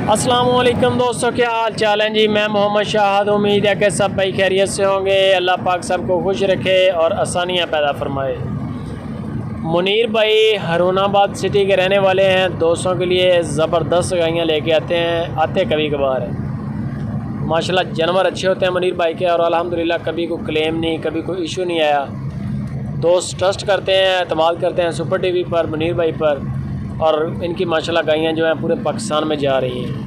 अस्सलामुअलैकुम दोस्तों, क्या हाल चाल है जी। मैं मोहम्मद शाहद। उम्मीद है कि सब भाई खैरियत से होंगे। अल्लाह पाक सबको खुश रखे और आसानियाँ पैदा फरमाए। मुनीर भाई हरुणाबाद सिटी के रहने वाले हैं। दोस्तों के लिए ज़बरदस्त गाइयाँ लेके आते कभी कभार है। माशाल्लाह जानवर अच्छे होते हैं मुनीर भाई के, और अल्हम्दुलिल्लाह कभी कोई क्लेम नहीं, कभी कोई इशू नहीं आया। दोस्त ट्रस्ट करते हैं, एतमाद करते हैं सुपर टीवी पर, मुनीर भाई पर, और इनकी माशाल्लाह गायें जो हैं पूरे पाकिस्तान में जा रही हैं।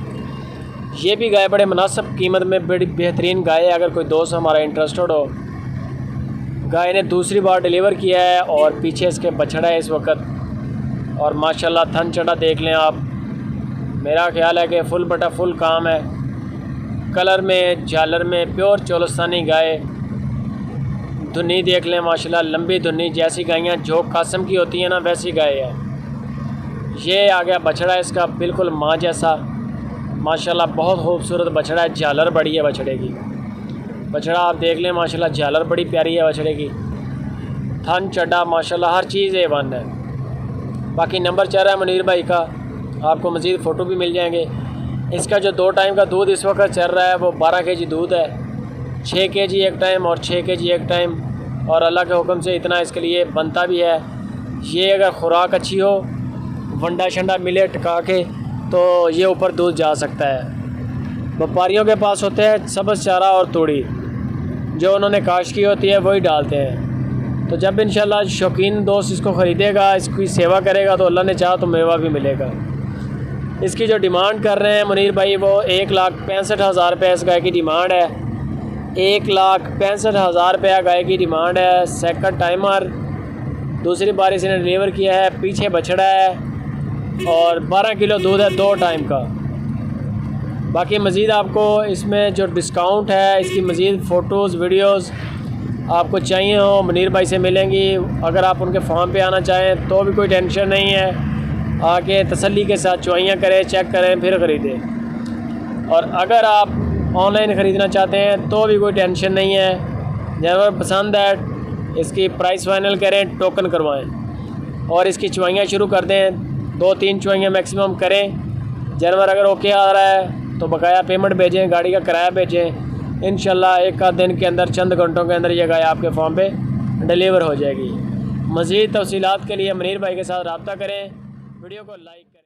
ये भी गाय बड़े मुनासिब कीमत में बड़ी बेहतरीन गाय है। अगर कोई दोस्त हमारा इंटरेस्टेड हो, गाय ने दूसरी बार डिलीवर किया है और पीछे इसके बछड़ा है इस वक्त, और माशाल्लाह थन चढ़ा देख लें आप। मेरा ख्याल है कि फुल बटा फुल काम है, कलर में झालर में प्योर चोलस्तानी गाय। धुन्नी देख लें माशाल्लाह, लंबी धुन्नी, जैसी गायें जो कासम की होती हैं ना वैसी गाय है। ये आ गया बछड़ा इसका, बिल्कुल माँ जैसा। माशाल्लाह बहुत खूबसूरत बछड़ा है, झालर बड़ी है बछड़े की। बछड़ा आप देख लें माशाल्लाह, झालर बड़ी प्यारी है बछड़े की। थन चड्डा माशाल्लाह हर चीज़ A1 है। बाकी नंबर चल रहा है मुनीर भाई का, आपको मज़ीद फ़ोटो भी मिल जाएंगे। इसका जो 2 टाइम का दूध इस वक्त चल रहा है वो 12 kg दूध है। 6 kg एक टाइम और 6 kg एक टाइम, और अल्लाह के हुक्म से इतना इसके लिए बनता भी है। ये अगर खुराक अच्छी हो, वंडा शंडा मिले टिका के, तो ये ऊपर दूध जा सकता है। व्यापारियों के पास होते हैं सब्ज़ चारा और तूड़ी, जो उन्होंने काश्त की होती है वही डालते हैं। तो जब इंशाल्लाह शौकीन दोस्त इसको ख़रीदेगा, इसकी सेवा करेगा, तो अल्लाह ने चाहा तो मेवा भी मिलेगा। इसकी जो डिमांड कर रहे हैं मुनीर भाई, वो 1,65,000 रुपये इस गाय की डिमांड है। 1,65,000 रुपया गाय की डिमांड है। सेकंड टाइमर, दूसरी बार इसने डिलीवर किया है। पीछे बछड़ा है और 12 किलो दूध है 2 टाइम का। बाकी मज़ीद आपको इसमें जो डिस्काउंट है, इसकी मज़ीद फ़ोटोज़ वीडियोज़ आपको चाहिए हो, मुनीर भाई से मिलेंगी। अगर आप उनके फार्म पे आना चाहें तो भी कोई टेंशन नहीं है, आके तसल्ली के साथ चुवाइयाँ करें, चेक करें, फिर ख़रीदें। और अगर आप ऑनलाइन ख़रीदना चाहते हैं तो भी कोई टेंशन नहीं है। जानवर पसंद है, इसकी प्राइस फाइनल करें, टोकन करवाएं और इसकी चुवाइयाँ शुरू कर दें। 2-3 चुवाइयाँ मैक्सिमम करें। जानवर अगर ओके आ रहा है तो बकाया पेमेंट भेजें, गाड़ी का किराया भेजें। इंशाल्लाह एक आध दिन के अंदर, चंद घंटों के अंदर ये गाय आपके फार्म पे डिलीवर हो जाएगी। मज़ीद तफसीलात के लिए मुनीर भाई के साथ रब्ता करें। वीडियो को लाइक